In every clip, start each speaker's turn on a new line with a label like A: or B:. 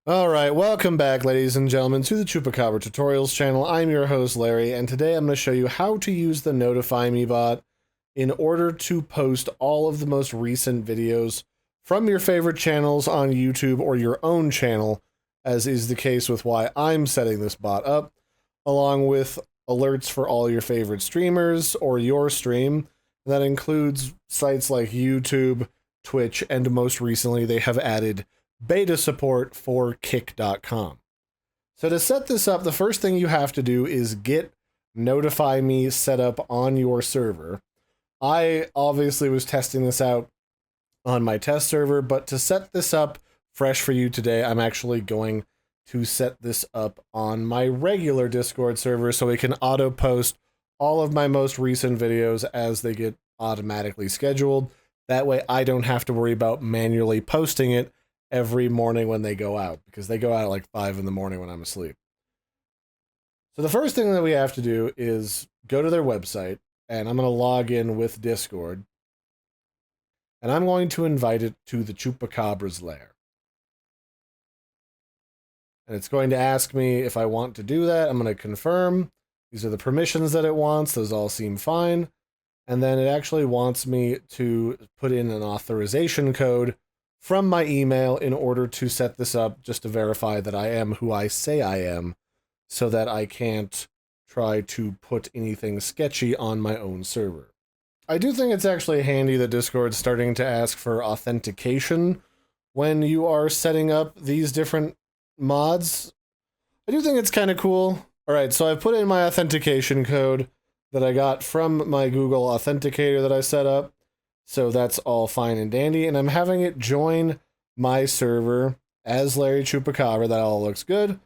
A: Alright, welcome back, ladies and gentlemen, to the Chupacabra Tutorials channel. I'm your host, Larry, and today I'm going to show you how to use the NotifyMe bot in order to post all of the most recent videos from your favorite channels on YouTube or your own channel, as is the case with why I'm setting this bot up, along with alerts for all your favorite streamers or your stream. That includes sites like YouTube, Twitch, and most recently they have added beta support for kick.com. So to set this up, the first thing you have to do is get NotifyMe set up on your server. I obviously was testing this out on my test server, but to set this up fresh for you today, I'm actually going to set this up on my regular Discord server so we can auto post all of my most recent videos as they get automatically scheduled. That way I don't have to worry about manually posting it every morning when they go out, because they go out at like 5 in the morning when I'm asleep. So the first thing that we have to do is go to their website, and I'm going to log in with Discord, and I'm going to invite it to the Chupacabra's lair. And it's going to ask me if I want to do that. I'm going to confirm. These are the permissions that it wants. Those all seem fine. And then it actually wants me to put in an authorization code from my email in order to set this up, just to verify that I am who I say I am, so that I can't try to put anything sketchy on my own server. I do think it's actually handy that Discord's starting to ask for authentication when you are setting up these different mods. I do think it's kind of cool. Alright, so I put in my authentication code that I got from my Google Authenticator that I set up. So that's all fine and dandy, and I'm having it join my server as Larry Chupacabra. That all looks good,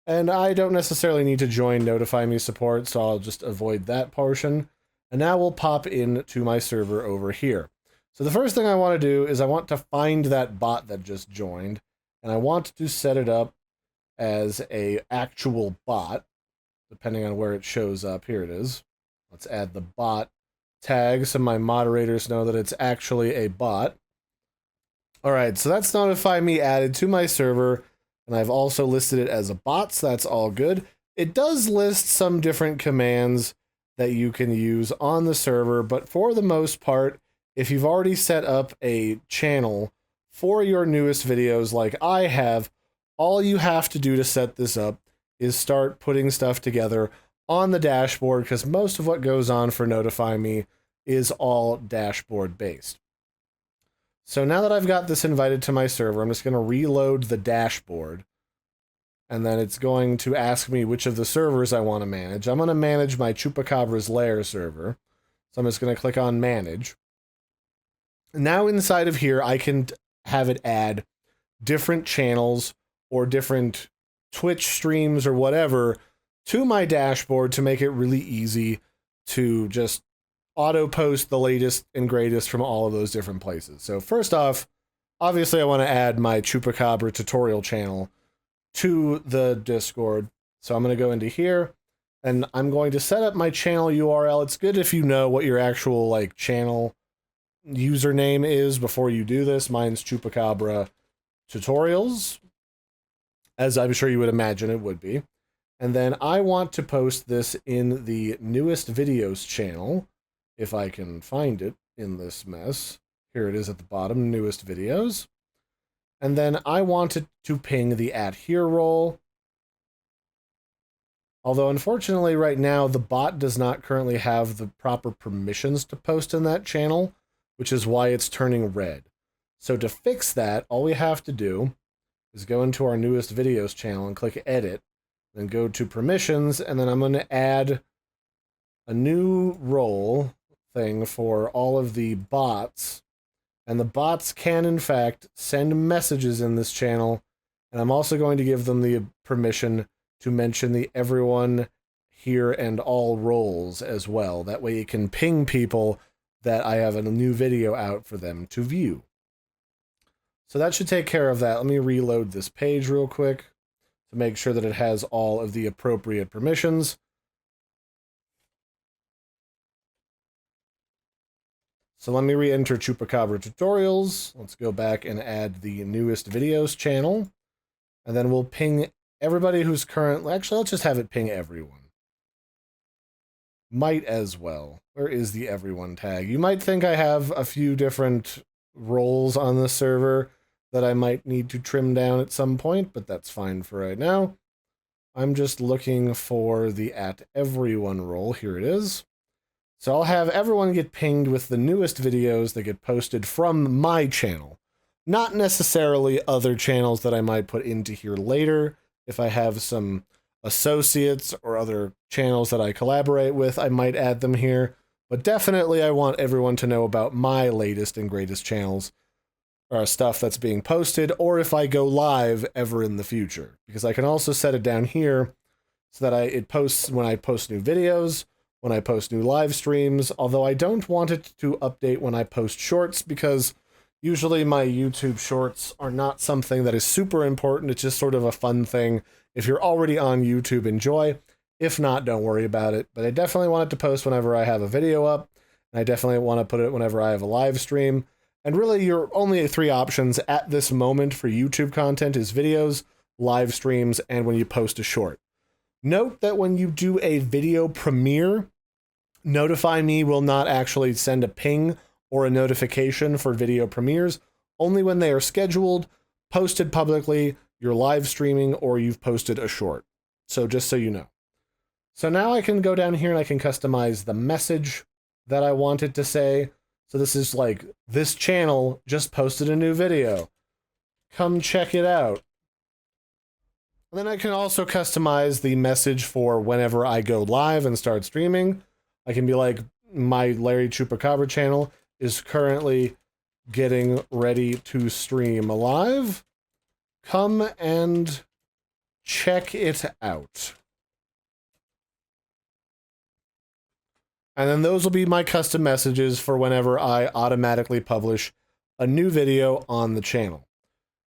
A: and I don't necessarily need to join NotifyMe support, so I'll just avoid that portion. And now we'll pop into my server over here. So the first thing I want to do is I want to find that bot that just joined, and I want to set it up as a actual bot, depending on where it shows up. Here it is. Let's add the bot tag so my moderators know that it's actually a bot. Alright, so that's NotifyMe added to my server, and I've also listed it as a bot, so that's all good. It does list some different commands that you can use on the server, but for the most part, if you've already set up a channel for your newest videos like I have, all you have to do to set this up is start putting stuff together on the dashboard, because most of what goes on for NotifyMe is all dashboard based. So now that I've got this invited to my server, I'm just going to reload the dashboard, and then it's going to ask me which of the servers I want to manage. I'm going to manage my Chupacabra's Lair server, so I'm just going to click on Manage. Now inside of here, I can have it add different channels or different Twitch streams or whatever to my dashboard to make it really easy to just auto post the latest and greatest from all of those different places. So first off, obviously I want to add my Chupacabra tutorial channel to the Discord. So I'm going to go into here, and I'm going to set up my channel URL. It's good if you know what your actual like channel username is before you do this. Mine's Chupacabra Tutorials, as I'm sure you would imagine it would be. And then I want to post this in the newest videos channel, if I can find it in this mess. Here it is at the bottom, newest videos. And then I want it to ping the @here role. Although unfortunately right now the bot does not currently have the proper permissions to post in that channel, which is why it's turning red. So to fix that, all we have to do is go into our newest videos channel and click edit, then go to permissions, and then I'm going to add a new role thing for all of the bots, and the bots can in fact send messages in this channel, and I'm also going to give them the permission to mention the everyone here and all roles as well. That way it can ping people that I have a new video out for them to view. So that should take care of that. Let me reload this page real quick to make sure that it has all of the appropriate permissions. So let me re-enter Chupacabra Tutorials. Let's go back and add the newest videos channel. And then we'll ping everybody who's currently... Actually, let's just have it ping everyone. Might as well. Where is the everyone tag? You might think I have a few different roles on the server that I might need to trim down at some point, but that's fine for right now. I'm just looking for the @everyone role. Here it is. So I'll have everyone get pinged with the newest videos that get posted from my channel. Not necessarily other channels that I might put into here later. If I have some associates or other channels that I collaborate with, I might add them here. But definitely I want everyone to know about my latest and greatest channels, or stuff that's being posted, or if I go live ever in the future. Because I can also set it down here so that it posts when I post new videos, when I post new live streams, although I don't want it to update when I post shorts, because usually my YouTube shorts are not something that is super important. It's just sort of a fun thing. If you're already on YouTube, enjoy. If not, don't worry about it. But I definitely want it to post whenever I have a video up, and I definitely want to put it whenever I have a live stream. And really, your only 3 options at this moment for YouTube content is videos, live streams, and when you post a short. Note that when you do a video premiere, NotifyMe will not actually send a ping or a notification for video premieres, only when they are scheduled, posted publicly, you're live streaming, or you've posted a short. So just so you know. So now I can go down here and I can customize the message that I want it to say. So this is like, this channel just posted a new video. Come check it out. And then I can also customize the message for whenever I go live and start streaming. I can be like, my Larry Chupacabra channel is currently getting ready to stream live. Come and check it out. And then those will be my custom messages for whenever I automatically publish a new video on the channel.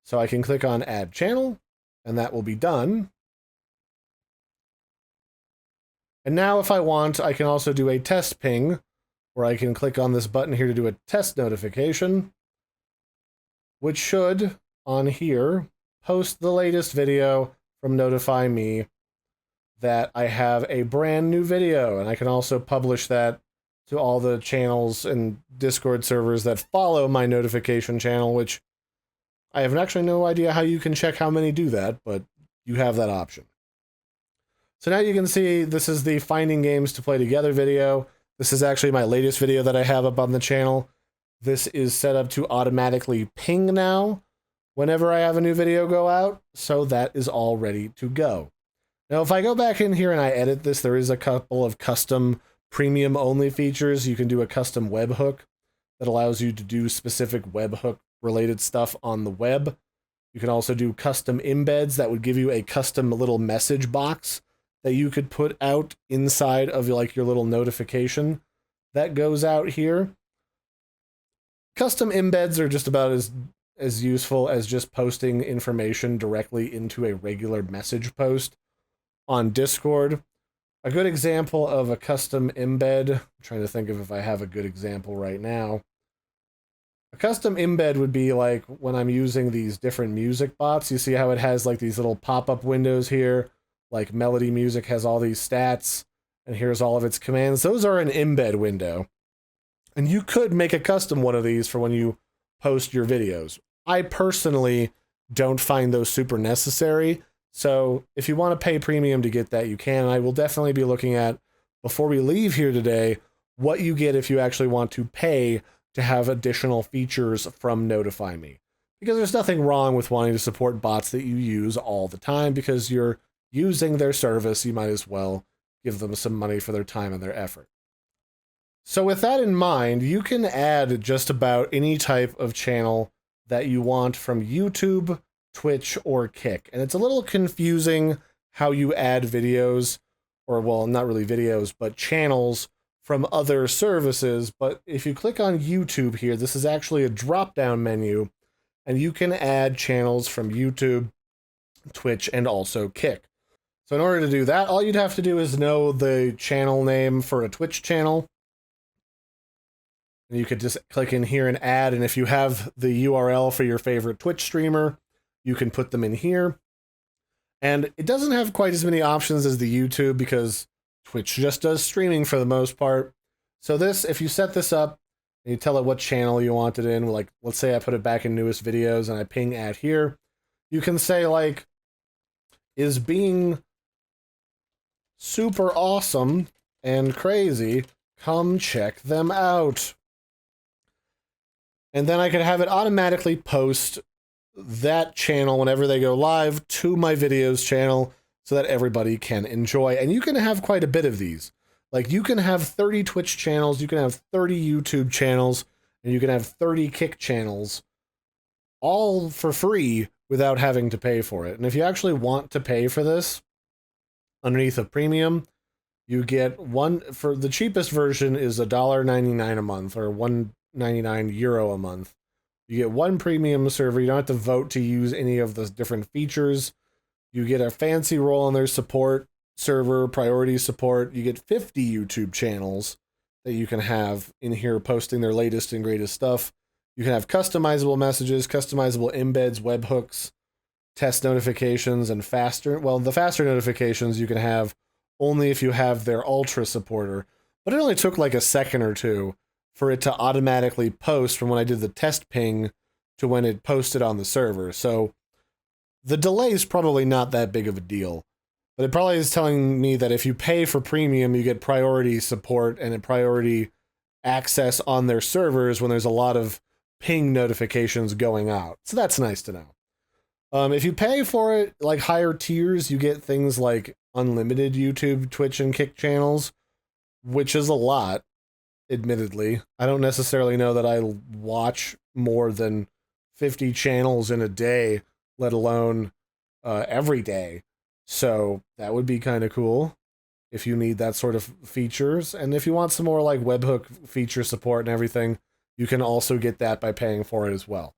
A: So I can click on Add Channel, and that will be done. And now if I want, I can also do a test ping, where I can click on this button here to do a test notification, which should, on here, post the latest video from NotifyMe that I have a brand new video, and I can also publish that to all the channels and Discord servers that follow my notification channel, which I have actually no idea how you can check how many do that, but you have that option. So now you can see this is the Finding Games to Play Together video. This is actually my latest video that I have up on the channel. This is set up to automatically ping now whenever I have a new video go out, so that is all ready to go. Now, if I go back in here and I edit this, there is a couple of custom premium-only features. You can do a custom webhook that allows you to do specific webhook-related stuff on the web. You can also do custom embeds that would give you a custom little message box that you could put out inside of like your little notification that goes out here. Custom embeds are just about as useful as just posting information directly into a regular message post on Discord. A good example of a custom embed, I'm trying to think of if I have a good example right now. A custom embed would be like when I'm using these different music bots. You see how it has like these little pop-up windows here, like Melody Music has all these stats, and here's all of its commands. Those are an embed window. And you could make a custom one of these for when you post your videos. I personally don't find those super necessary. So if you want to pay premium to get that, you can. I will definitely be looking at, before we leave here today, what you get if you actually want to pay to have additional features from NotifyMe. Because there's nothing wrong with wanting to support bots that you use all the time, because you're using their service. You might as well give them some money for their time and their effort. So with that in mind, you can add just about any type of channel that you want from YouTube, Twitch, or Kick. And it's a little confusing how you add videos, or well, not really videos, but channels from other services. But if you click on YouTube here, this is actually a drop-down menu, and you can add channels from YouTube, Twitch, and also Kick. So in order to do that, all you'd have to do is know the channel name for a Twitch channel. And you could just click in here and add, and if you have the URL for your favorite Twitch streamer, you can put them in here. And it doesn't have quite as many options as the YouTube because Twitch just does streaming for the most part. So this, if you set this up and you tell it what channel you want it in, like let's say I put it back in newest videos and I ping at here, you can say like, is being super awesome and crazy, come check them out. And then I could have it automatically post that channel whenever they go live to my videos channel so that everybody can enjoy. And you can have quite a bit of these. Like you can have 30 Twitch channels, you can have 30 YouTube channels, and you can have 30 Kick channels, all for free without having to pay for it. And if you actually want to pay for this, underneath of premium, you get one, for the cheapest version is $1.99 a month, or €1.99 a month. You get one premium server. You don't have to vote to use any of the different features. You get a fancy role on their support server, priority support. You get 50 YouTube channels that you can have in here posting their latest and greatest stuff. You can have customizable messages, customizable embeds, webhooks, test notifications, and faster. Well, the faster notifications you can have only if you have their Ultra supporter. But it only took like a second or two for it to automatically post from when I did the test ping to when it posted on the server. So the delay is probably not that big of a deal. But it probably is telling me that if you pay for premium, you get priority support and a priority access on their servers when there's a lot of ping notifications going out. So that's nice to know. If you pay for it, like higher tiers, you get things like unlimited YouTube, Twitch, and Kick channels, which is a lot, admittedly. I don't necessarily know that I watch more than 50 channels in a day, let alone every day. So that would be kind of cool if you need that sort of features. And if you want some more like webhook feature support and everything, you can also get that by paying for it as well.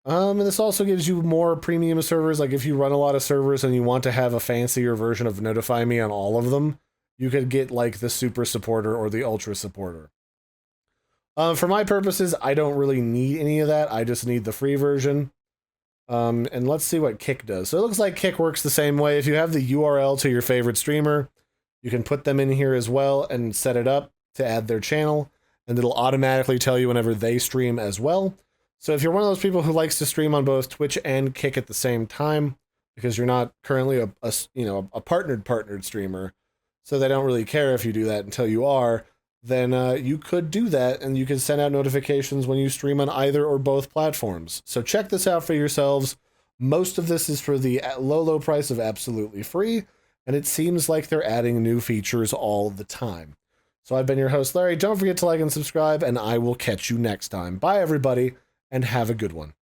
A: And this also gives you more premium servers. Like if you run a lot of servers and you want to have a fancier version of NotifyMe on all of them, you could get like the super supporter or the ultra supporter. For my purposes, I don't really need any of that. I just need the free version. And let's see what Kick does. So it looks like Kick works the same way. If you have the URL to your favorite streamer, you can put them in here as well and set it up to add their channel, and it'll automatically tell you whenever they stream as well. So if you're one of those people who likes to stream on both Twitch and Kick at the same time, because you're not currently a partnered streamer, so they don't really care if you do that until you are, then you could do that, and you can send out notifications when you stream on either or both platforms. So check this out for yourselves. Most of this is for the low price of absolutely free, and it seems like they're adding new features all the time. So I've been your host, Larry. Don't forget to like and subscribe, and I will catch you next time. Bye, everybody, and have a good one.